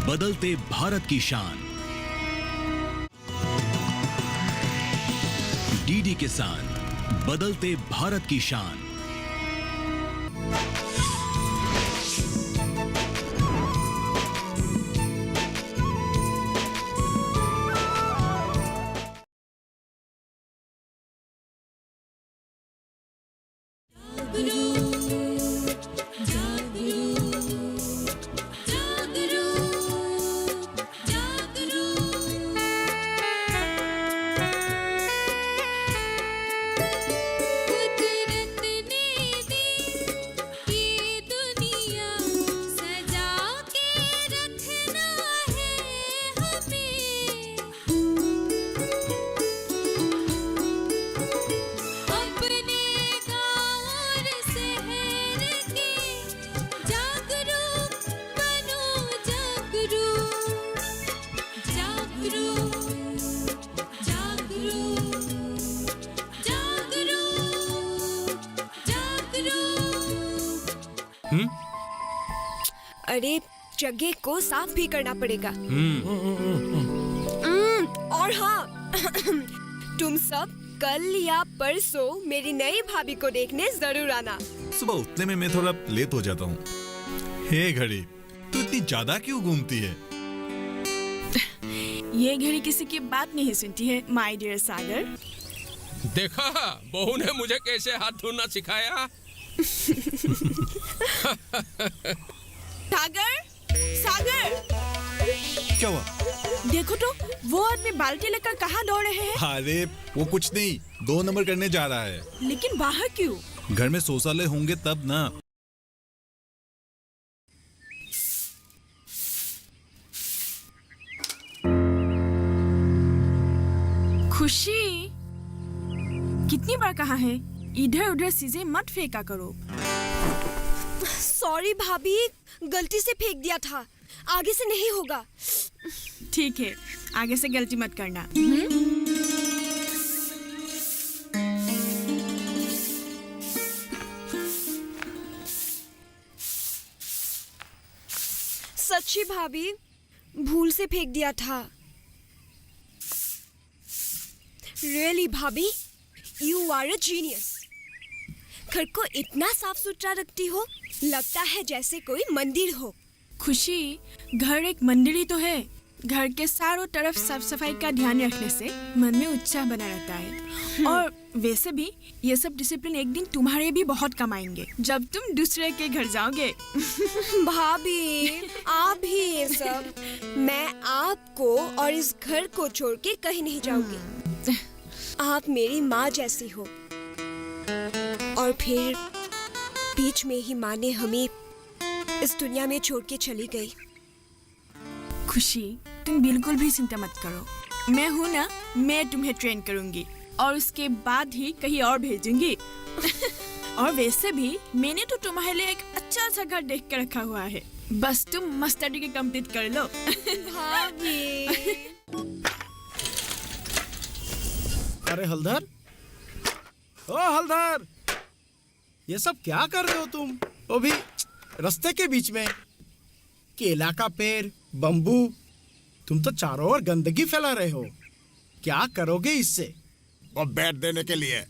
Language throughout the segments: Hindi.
बदलते भारत की शान। डीडी किसान, बदलते भारत की शान। अरे जगह को साफ भी करना पड़ेगा। और हाँ तुम सब कल या परसों मेरी नई भाभी को देखने जरूर आना। सुबह उठने में मैं थोड़ा लेट हो जाता हूँ। हे घड़ी, तू इतनी ज्यादा क्यों घूमती है? ये घड़ी किसी की बात नहीं सुनती है माय डियर सागर। देखा बहू ने मुझे कैसे हाथ धोना सिखाया। सागर, सागर, क्या हुआ? देखो तो वो आदमी बाल्टी लेकर कहाँ दौड़ रहे हैं। अरे वो कुछ नहीं, 2 नंबर करने जा रहा है। लेकिन बाहर क्यों? घर में शौचालय होंगे तब ना। खुशी, कितनी बार कहा है इधर उधर चीजें मत फेंका करो। सॉरी भाभी, गलती से फेंक दिया था, आगे से नहीं होगा। ठीक है, आगे से गलती मत करना। सच्ची भाभी, भूल से फेंक दिया था। रियली भाभी, यू आर अ जीनियस। घर को इतना साफ सुथरा रखती हो, लगता है जैसे कोई मंदिर हो। खुशी, घर एक मंदिर ही तो है। घर के चारों तरफ साफ सफाई का ध्यान रखने से मन में उत्साह बना रहता है। और वैसे भी ये सब डिसिप्लिन एक दिन तुम्हारे भी बहुत काम आएंगे जब तुम दूसरे के घर जाओगे। भाभी, आप ही ये सब। मैं आपको और इस घर को छोड़ के कहीं नहीं जाऊंगी। आप मेरी माँ जैसी हो। और फिर बीच में ही माँ ने हमें इस दुनिया में छोड़ के चली गई। खुशी, तुम बिल्कुल भी चिंता मत करो। मैं हूँ ना, मैं तुम्हें ट्रेन करूंगी और उसके बाद ही कहीं और भेजूंगी। और वैसे भी मैंने तो तुम्हारे लिए एक अच्छा सा घर देख कर रखा हुआ है। बस तुम मस्टडी के कंप्लीट कर लो। भाभी। अरे हलधर, ओ हलधर, ये सब क्या कर रहे हो तुम? वो भी रास्ते के बीच में। केला का पेड़, बम्बू, तुम तो चारों ओर गंदगी फैला रहे हो। क्या करोगे इससे? वो बैठ देने के लिए।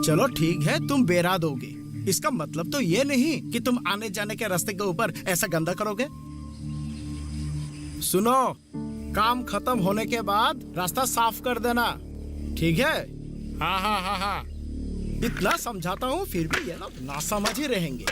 चलो ठीक है, तुम बेरा दोगे। इसका मतलब तो ये नहीं कि तुम आने जाने के रास्ते के ऊपर ऐसा गंदा करोगे। सुनो, काम खत्म होने के बाद रास्ता साफ कर देना, ठीक है? हाँ हाँ हाँ हाँ। इतना समझाता हूँ फिर भी ये लोग नासमझ ही रहेंगे।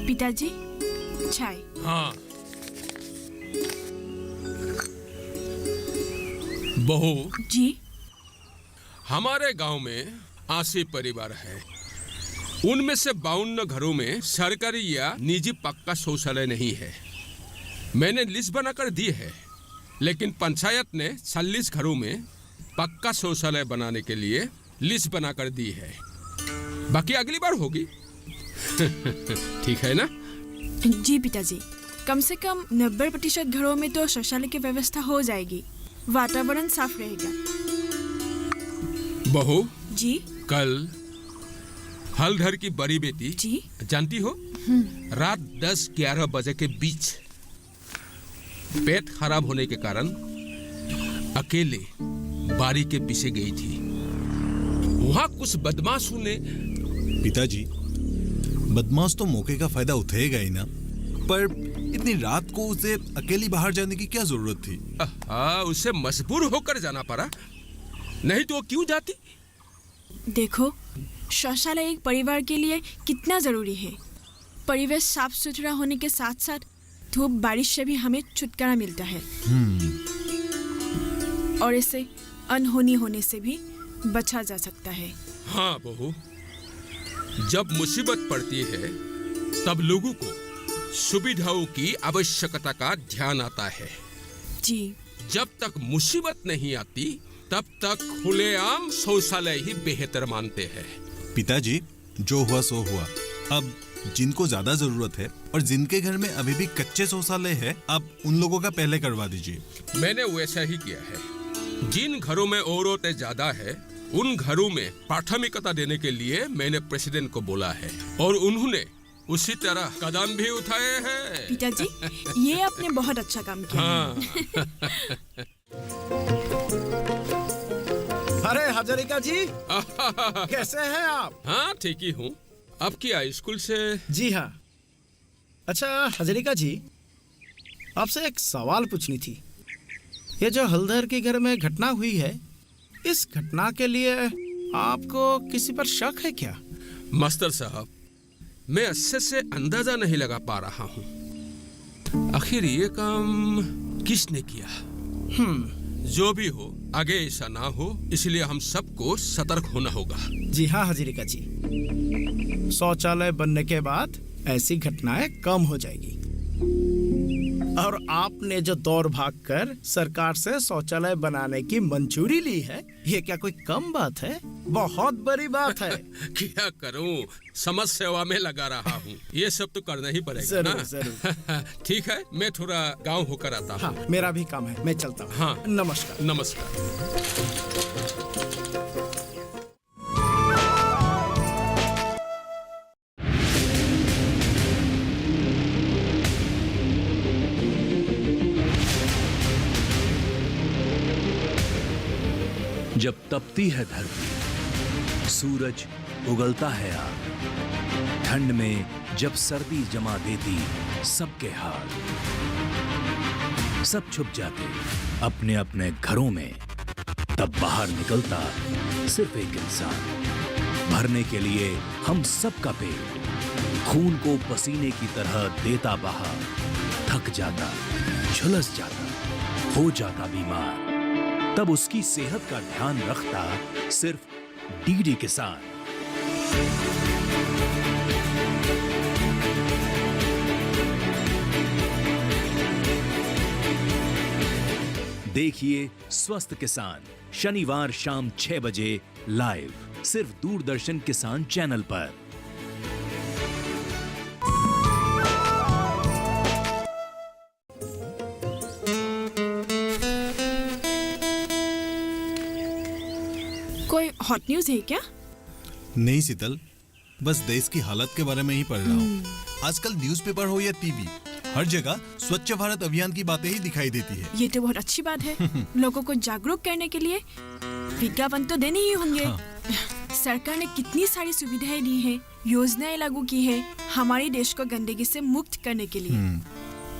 पिताजी, चाय। हाँ। बहू, जी। हमारे गांव में 80 परिवार है। उनमें से 52 घरों में सरकारी या निजी पक्का शौचालय नहीं है। मैंने लिस्ट बनाकर दी है, लेकिन पंचायत ने 40 घरों में पक्का शौचालय बनाने के लिए लिस्ट बनाकर दी है। बाकी अगली बार होगी। ठीक है ना? जी पिताजी, कम से कम 90% घरों में तो शौचालय की व्यवस्था हो जाएगी। वातावरण साफ रहेगा। बहू जी। कल हलधर की बड़ी बेटी, जी। जानती हो, रात 10-11 बजे के बीच पेट खराब होने के कारण अकेले बारी के पीछे गई थी। वहां कुछ बदमाशों ने। पिताजी, बदमाश तो मौके का फायदा उठाएगा ही ना, पर इतनी रात को उसे अकेली बाहर जाने की क्या जरूरत थी? उसे मजबूर होकर जाना पड़ा, नहीं तो वो क्यों जाती? देखो, शौचालय एक परिवार के लिए कितना जरूरी है। परिवेश साफ सुथरा होने के साथ साथ धूप बारिश से भी हमें छुटकारा मिलता है, और इससे अनहोनी होने से भी बचा जा सकता है। हाँ बहू, जब मुसीबत पड़ती है तब लोगों को सुविधाओं की आवश्यकता का ध्यान आता है। जी। जब तक मुसीबत नहीं आती तब तक खुलेआम शौचालय ही बेहतर मानते हैं। पिताजी, जो हुआ सो हुआ। अब जिनको ज्यादा जरूरत है और जिनके घर में अभी भी कच्चे शौचालय है, अब उन लोगों का पहले करवा दीजिए। मैंने वैसा ही किया है। जिन घरों में औरतें ज्यादा है, उन घरों में प्राथमिकता देने के लिए मैंने प्रेसिडेंट को बोला है, और उन्होंने उसी तरह कदम भी उठाए हैं। पिताजी, ये आपने बहुत अच्छा काम किया। हाँ। अरे हजारिका जी, कैसे हैं आप? हाँ ठीक ही हूँ। अब क्या स्कूल से? जी हाँ। अच्छा हजारिका जी, आपसे एक सवाल पूछनी थी। ये जो हलधर के घर में घटना हुई है, इस घटना के लिए आपको किसी पर शक है क्या? मास्टर साहब, मैं अच्छे से अंदाजा नहीं लगा पा रहा हूँ आखिर ये काम किसने किया। जो भी हो, आगे ऐसा ना हो, इसलिए हम सबको सतर्क होना होगा। जी हाँ हजारिका जी, शौचालय बनने के बाद ऐसी घटनाएं कम हो जाएगी। और आपने जो दौड़ भाग कर सरकार से शौचालय बनाने की मंजूरी ली है, ये क्या कोई कम बात है? बहुत बड़ी बात है। क्या करूं, समाज सेवा में लगा रहा हूं, ये सब तो करना ही पड़ेगा ना। जरूर। ठीक है, मैं थोड़ा गांव होकर आता हूं। हाँ, मेरा भी काम है, मैं चलता हूँ। हाँ। नमस्कार। नमस्कार। जब तपती है धरती, सूरज उगलता है आग, ठंड में जब सर्दी जमा देती सबके हाल, सब छुप जाते अपने अपने घरों में, तब बाहर निकलता सिर्फ एक इंसान, भरने के लिए हम सबका पेट, खून को पसीने की तरह देता बहा, थक जाता, झुलस जाता, हो जाता बीमार, तब उसकी सेहत का ध्यान रखता सिर्फ डीडी किसान। देखिए स्वस्थ किसान शनिवार शाम 6 बजे लाइव, सिर्फ दूरदर्शन किसान चैनल पर। कोई हॉट न्यूज है क्या? नहीं शीतल, बस देश की हालत के बारे में ही पढ़ रहा हूँ। आजकल न्यूज़पेपर हो या टीवी, हर जगह स्वच्छ भारत अभियान की बातें ही दिखाई देती है। ये तो बहुत अच्छी बात है। लोगों को जागरूक करने के लिए विज्ञापन तो देने ही होंगे। सरकार ने कितनी सारी सुविधाएं दी है, योजनाएं लागू की है हमारे देश को गंदगी से मुक्त करने के लिए।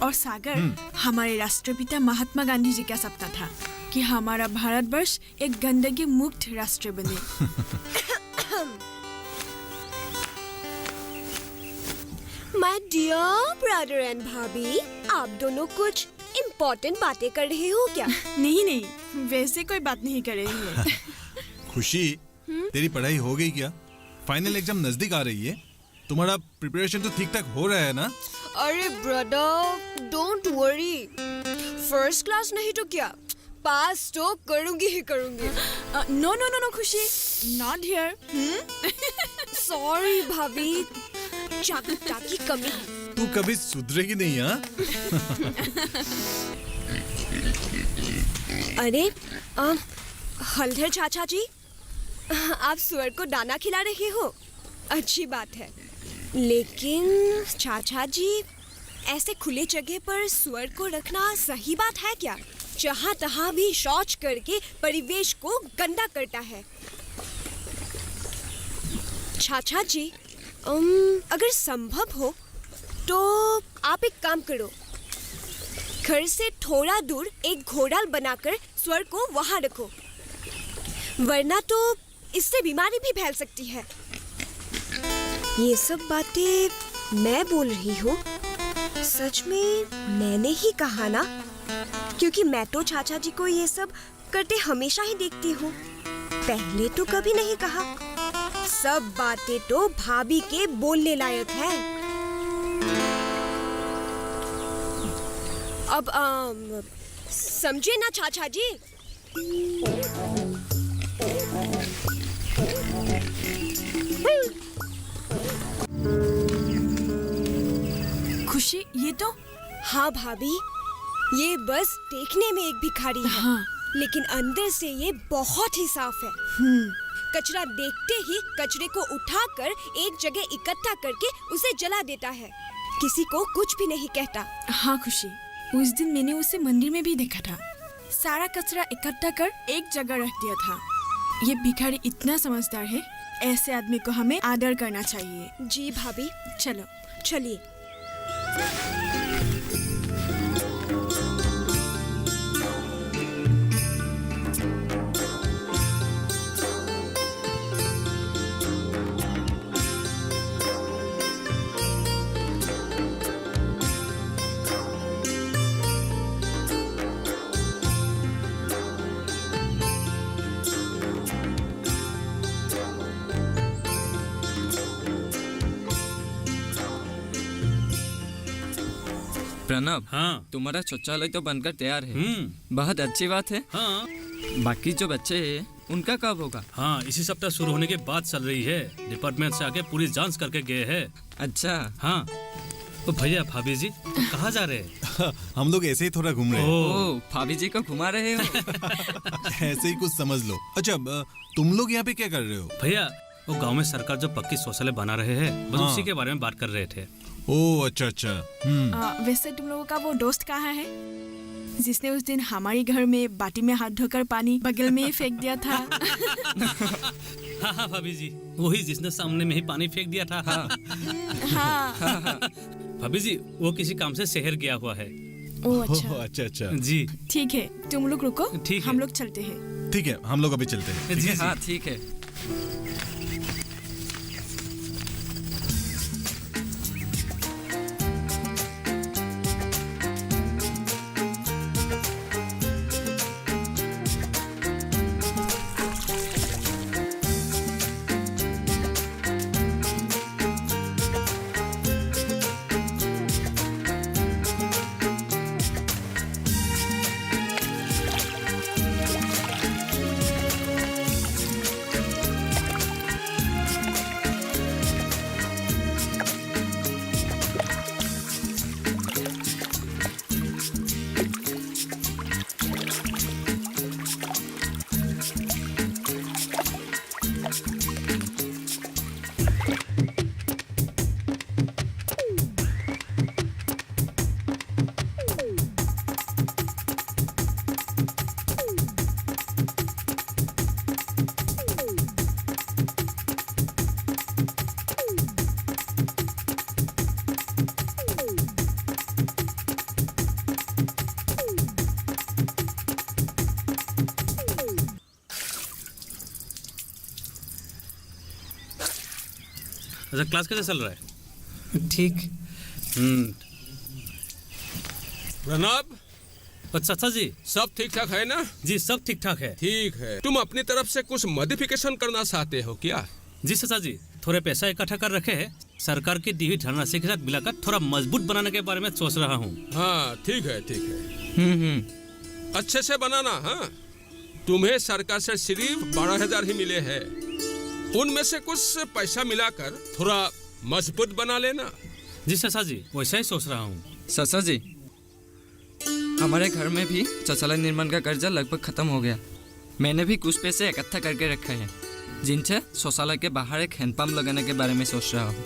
और सागर, हमारे राष्ट्रपिता महात्मा गांधी जी का सपना था कि हमारा भारतवर्ष एक गंदगी मुक्त राष्ट्र बने। माय डियर ब्रदर एंड भाभी, आप दोनों कुछ इम्पोर्टेंट बातें कर रहे हो क्या? नहीं नहीं, वैसे कोई बात नहीं करेंगे। खुशी, तेरी पढ़ाई हो गई क्या? फाइनल एग्जाम नजदीक आ रही है, तुम्हारा प्रिपरेशन तो ठीक ठाक हो रहा है ना? अरे brother, don't worry, first class नहीं तो क्या, पास तो करूंगी ही करूंगी। नो नो नो नो खुशी, नॉट हियर। सॉरी भाभी, चाकुता की कमी। तू कभी सुधरेगी नहीं, हाँ? अरे हल्धर चाचा जी, आप सुअर को दाना खिला रहे हो, अच्छी बात है। लेकिन चाचा जी, ऐसे खुले जगह पर सुअर को रखना सही बात है क्या? जहाँ तहाँ भी शौच करके परिवेश को गंदा करता है। चाचा जी, अगर संभव हो तो आप एक काम करो, घर से थोड़ा दूर एक घोड़ाल बनाकर सुअर को वहाँ रखो, वरना तो इससे बीमारी भी फैल सकती है। ये सब बातें मैं बोल रही हूँ, सच में मैंने ही कहा ना, क्योंकि मैं तो चाचा जी को ये सब करते हमेशा ही देखती हूँ, पहले तो कभी नहीं कहा। सब बातें तो भाभी के बोलने लायक है। अब समझे ना चाचा जी? खुशी, ये तो हाँ भाभी, ये बस देखने में एक भिखारी है, हाँ। लेकिन अंदर से ये बहुत ही साफ है। कचरा देखते ही कचरे को उठाकर एक जगह इकट्ठा करके उसे जला देता है, किसी को कुछ भी नहीं कहता। हाँ खुशी, उस दिन मैंने उसे मंदिर में भी देखा था, सारा कचरा इकट्ठा कर एक जगह रख दिया था। ये भिखारी इतना समझदार है, ऐसे आदमी को हमें आदर करना चाहिए। जी भाभी, चलो चलिए। प्रणब, हाँ। तुम्हारा शौचालय तो बनकर तैयार है। बहुत अच्छी बात है। हाँ बाकी जो बच्चे हैं उनका कब होगा? हाँ, इसी सप्ताह शुरू होने के बाद चल रही है। डिपार्टमेंट से आके पूरी जांच करके गए हैं। अच्छा। हाँ तो भैया भाभी जी तुम कहाँ जा रहे हैं? हम लोग ऐसे ही थोड़ा घूम रहे हैं। ओह, भाभी जी को घुमा रहे हो? ऐसे ही कुछ समझ लो। अच्छा, तुम लोग यहाँ पे क्या कर रहे हो? भैया वो गांव में सरकार जो पक्की शौचालय बना रहे हैं, बस हाँ। उसी के बारे में बात कर रहे थे। ओह अच्छा अच्छा। वैसे तुम लोगों का वो दोस्त कहाँ है जिसने उस दिन हमारे घर में बाटी में हाथ धोकर पानी बगल में ही फेंक दिया था? हाँ हाँ भाभी जी, वही जिसने सामने में ही पानी फेंक दिया था। हाँ। हाँ। भाभी जी वो किसी काम से शहर गया हुआ है। ओह अच्छा, ओह अच्छा अच्छा। जी ठीक है, तुम लोग रुको, ठीक है। हम लोग चलते हैं। ठीक है, हम लोग अभी चलते हैं। जी हाँ ठीक है। अच्छा, क्लास कैसे चल रहा है? ठीक। प्रणब, और चाचा जी। सब ठीक ठाक है ना? जी सब ठीक ठाक है। ठीक है। तुम अपनी तरफ से कुछ मॉडिफिकेशन करना चाहते हो क्या? जी चाचा जी, थोड़े पैसा इकट्ठा कर रखे हैं, सरकार की दी हुई धनराशि के साथ मिलाकर थोड़ा मजबूत बनाने के बारे में सोच रहा हूँ। हाँ ठीक है ठीक है। अच्छे से बनाना। हाँ, तुम्हें सरकार से सिर्फ 12,000 ही मिले हैं, उनमें से कुछ पैसा मिलाकर थोड़ा मजबूत बना लेना। जी चाचा जी, वैसा ही सोच रहा हूँ। चाचा जी, हमारे घर में भी शौचालय निर्माण का कर्जा लगभग खत्म हो गया। मैंने भी कुछ पैसे इकट्ठा करके रखे हैं, जिनसे शौचालय के बाहर एक हैंडपंप लगाने के बारे में सोच रहा हूँ।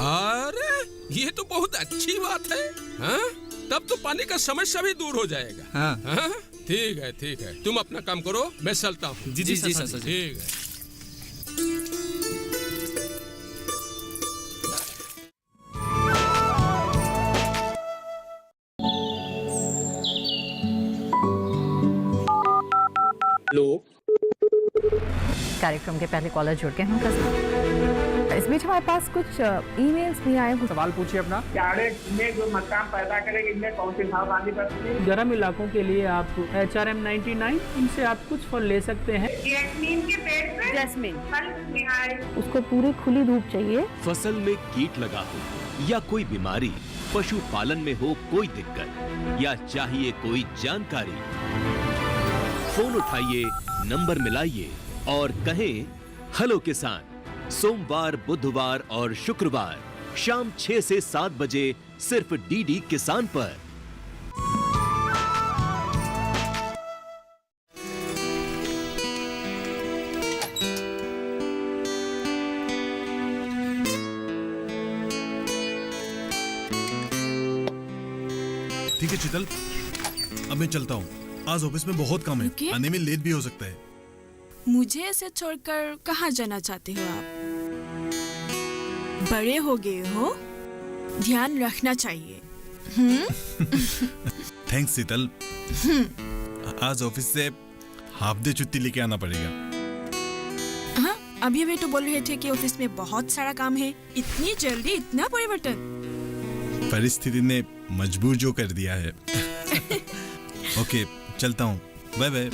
अरे ये तो बहुत अच्छी बात है। हाँ? तब तो पानी का समस्या भी दूर हो जाएगा। हाँ। ठीक है ठीक है, तुम अपना काम करो, मैं चलता हूँ। जी चाचा जी। ठीक है। कार्यक्रम के पहले कॉलर जुड़ गए हैं उनका। इस बीच हमारे पास कुछ ईमेल्स भी आए हैं। सवाल पूछिए अपना। में जो मकान पैदा करेंगे, इनमें कौन सी सावधानी बरतनी है? गर्म इलाकों के लिए आप HRM 99 इनसे आप कुछ फल ले सकते हैं। जैस्मीन के पेड़ पे जैस्मिन, उसको पूरी खुली धूप चाहिए। फसल में कीट लगा हो या कोई बीमारी, पशुपालन में हो कोई दिक्कत या चाहिए कोई जानकारी, फोन उठाइए, नंबर मिलाइए और कहें हेलो किसान। सोमवार, बुधवार और शुक्रवार शाम 6 से 7 बजे सिर्फ डीडी किसान पर। ठीक है शीतल, अब मैं चलता हूँ, आज ऑफिस में बहुत काम है। रुकिए। आने में लेट भी हो सकता है। मुझे ऐसे छोड़कर कहाँ जाना चाहते हो आप? बड़े हो गए हो, ध्यान रखना चाहिए। थैंक्स शीतल। आज ऑफिस से हाफ डे छुट्टी लेके आना पड़ेगा। हाँ, अभी अभी तो बोल रहे थे कि ऑफिस में बहुत सारा काम है। इतनी जल्दी इतना परिवर्तन? परिस्थिति ने मजबूर जो कर दिया है। ओके, चलता हूँ, बाय बाय।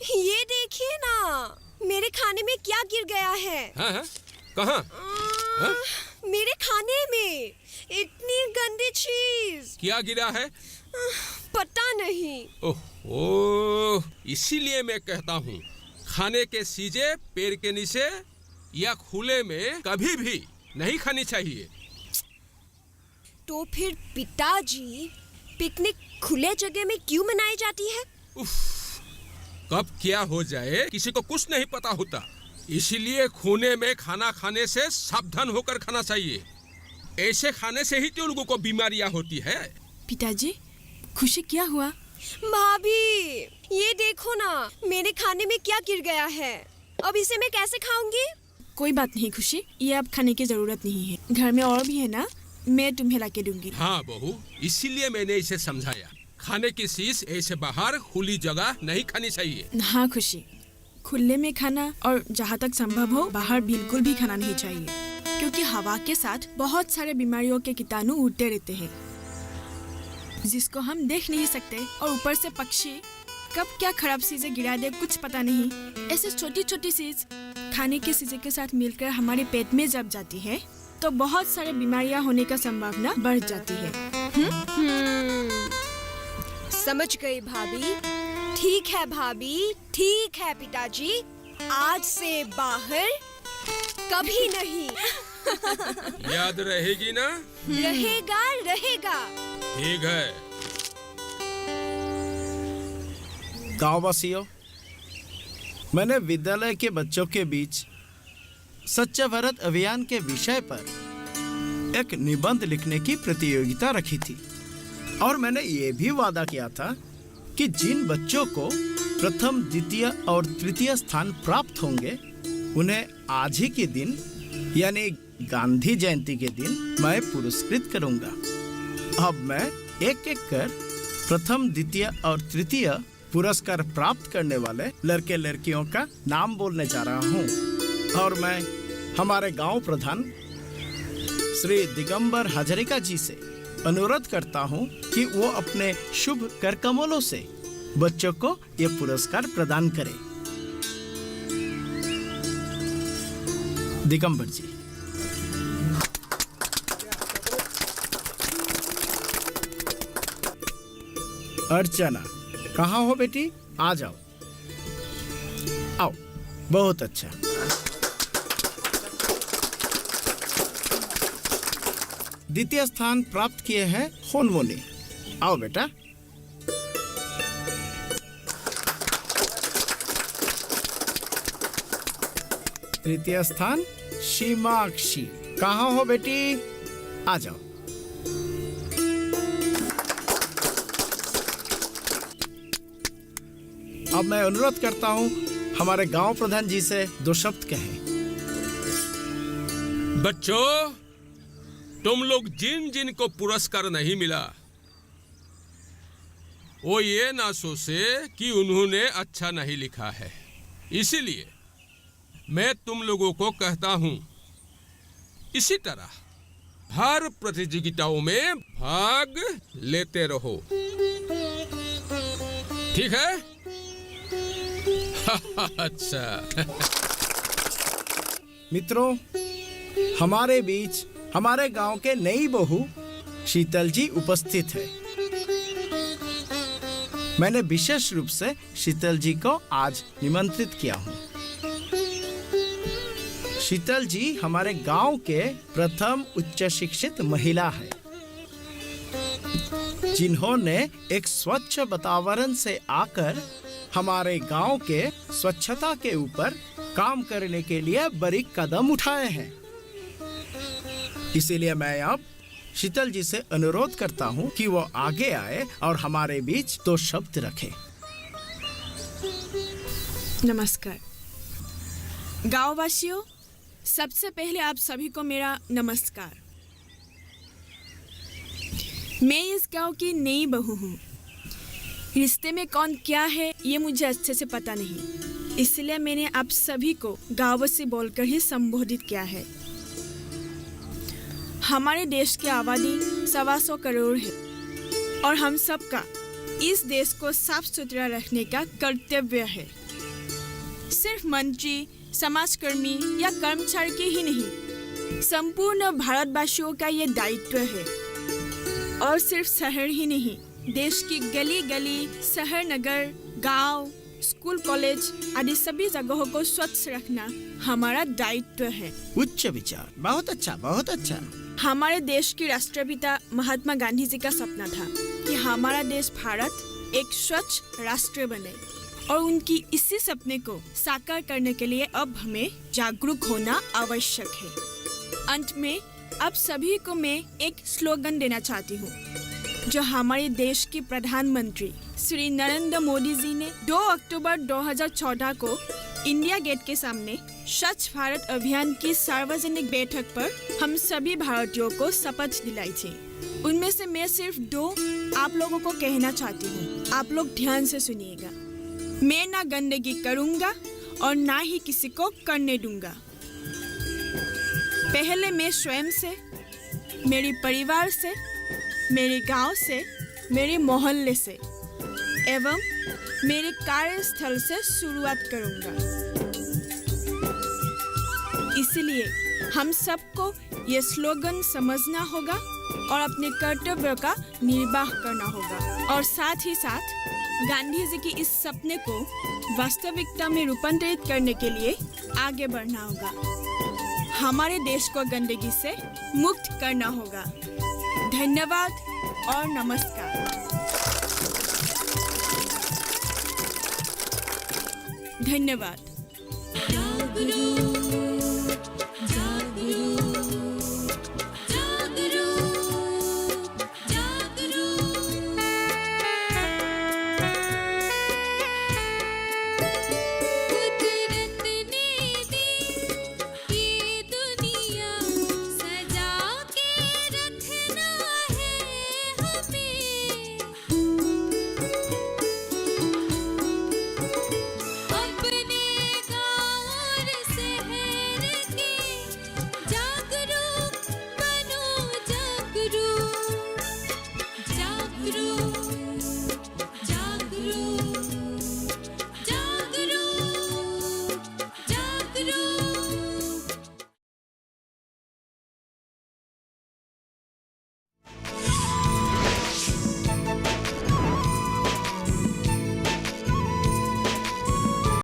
ये देखिए ना, मेरे खाने में क्या गिर गया है। हाँ? कहाँ? मेरे खाने में इतनी गंदी चीज। क्या गिरा है? पता नहीं। ओह, इसीलिए मैं कहता हूँ, खाने के चीजें पेड़ के नीचे या खुले में कभी भी नहीं खानी चाहिए। तो फिर पिताजी, पिकनिक खुले जगह में क्यों मनाई जाती है? कब क्या हो जाए किसी को कुछ नहीं पता होता, इसीलिए खूने में खाना खाने से सावधान होकर खाना चाहिए। ऐसे खाने से ही तो लोगों को बीमारियां होती है। पिताजी, खुशी क्या हुआ? भाभी, ये देखो ना, मेरे खाने में क्या गिर गया है। अब इसे मैं कैसे खाऊंगी? कोई बात नहीं खुशी, ये अब खाने की जरूरत नहीं है। घर में और भी है ना, मैं तुम्हें ला के दूंगी। हाँ बहू, इसीलिए मैंने इसे समझाया। खाने की चीज ऐसे बाहर खुली जगह नहीं खानी चाहिए। हाँ खुशी, खुले में खाना और जहाँ तक संभव हो बाहर बिल्कुल भी खाना नहीं चाहिए, क्योंकि हवा के साथ बहुत सारे बीमारियों के कीटाणु उड़ते रहते हैं, जिसको हम देख नहीं सकते। और ऊपर से पक्षी कब क्या खराब चीजें गिरा दे कुछ पता नहीं। ऐसे छोटी छोटी चीज खाने की चीजें के साथ मिलकर हमारे पेट में जब जाती है तो बहुत सारे बीमारियां होने का संभावना बढ़ जाती है। समझ गई भाभी। ठीक है भाभी, ठीक है पिताजी, आज से बाहर कभी नहीं। याद रहेगी ना? रहेगा रहेगा। ठीक है। गाँव वासियों, मैंने विद्यालय के बच्चों के बीच स्वच्छ भारत अभियान के विषय पर एक निबंध लिखने की प्रतियोगिता रखी थी और मैंने ये भी वादा किया था कि जिन बच्चों को प्रथम, द्वितीय और तृतीय स्थान प्राप्त होंगे उन्हें आज ही के दिन यानी गांधी जयंती के दिन मैं पुरस्कृत करूंगा। अब मैं एक एक कर प्रथम, द्वितीय और तृतीय पुरस्कार प्राप्त करने वाले लड़के लड़कियों का नाम बोलने जा रहा हूं। और मैं हमारे गांव प्रधान श्री दिगंबर हजारिका जी से अनुरोध करता हूं कि वो अपने शुभ करकमलों से बच्चों को ये पुरस्कार प्रदान करें। दिगंबर जी। अर्चना, कहाँ हो बेटी? आ जाओ। आओ, बहुत अच्छा। द्वितीय स्थान प्राप्त किए हैं होनवोनी। आओ बेटा। तृतीय स्थान सीमाक्षी। कहाँ हो बेटी? आ जाओ। अब मैं अनुरोध करता हूँ हमारे गांव प्रधान जी से दो शब्द कहें। बच्चों, तुम लोग जिन जिन को पुरस्कार नहीं मिला वो ये ना सोचे कि उन्होंने अच्छा नहीं लिखा है। इसीलिए मैं तुम लोगों को कहता हूं, इसी तरह हर प्रतियोगिताओं में भाग लेते रहो, ठीक है? अच्छा। मित्रों, हमारे बीच हमारे गांव के नई बहू शीतल जी उपस्थित है। मैंने विशेष रूप से शीतल जी को आज निमंत्रित किया हूँ। शीतल जी हमारे गांव के प्रथम उच्च शिक्षित महिला है, जिन्होंने एक स्वच्छ वातावरण से आकर हमारे गांव के स्वच्छता के ऊपर काम करने के लिए बड़ी कदम उठाए हैं। इसीलिए मैं अब शीतल जी से अनुरोध करता हूं कि वो आगे आए और हमारे बीच दो शब्द रखें। नमस्कार गांववासियों, सबसे पहले आप सभी को मेरा नमस्कार। मैं इस गांव की नई बहू हूँ। रिश्ते में कौन क्या है ये मुझे अच्छे से पता नहीं, इसलिए मैंने आप सभी को गांववासी बोलकर ही संबोधित किया है। हमारे देश की आबादी 125 करोड़ है और हम सबका इस देश को साफ सुथरा रखने का कर्तव्य है। सिर्फ मंत्री, समाजकर्मी या कर्मचारी के ही नहीं, संपूर्ण भारतवासियों का ये दायित्व है। और सिर्फ शहर ही नहीं, देश की गली गली, शहर नगर, गांव, स्कूल कॉलेज आदि सभी जगहों को स्वच्छ रखना हमारा दायित्व है। उच्च विचार, बहुत अच्छा, बहुत अच्छा। हमारे देश के राष्ट्रपिता महात्मा गांधी जी का सपना था कि हमारा देश भारत एक स्वच्छ राष्ट्र बने, और उनकी इसी सपने को साकार करने के लिए अब हमें जागरूक होना आवश्यक है। अंत में आप सभी को मैं एक स्लोगन देना चाहती हूँ, जो हमारे देश के प्रधानमंत्री श्री नरेंद्र मोदी जी ने 2 अक्टूबर 2014 को इंडिया गेट के सामने स्वच्छ भारत अभियान की सार्वजनिक बैठक पर हम सभी भारतीयों को शपथ दिलाई थी। उनमें से मैं सिर्फ 2 आप लोगों को कहना चाहती हूँ। आप लोग ध्यान से सुनिएगा। मैं ना गंदगी करूँगा और ना ही किसी को करने दूंगा। पहले मैं स्वयं से, मेरे परिवार से, मेरे गांव से, मेरे मोहल्ले से एवं मेरे कार्यस्थल से शुरुआत करूंगा। इसलिए हम सबको ये स्लोगन समझना होगा और अपने कर्तव्यों का निर्वाह करना होगा, और साथ ही साथ गांधी जी की इस सपने को वास्तविकता में रूपांतरित करने के लिए आगे बढ़ना होगा। हमारे देश को गंदगी से मुक्त करना होगा। धन्यवाद और नमस्कार। धन्यवाद।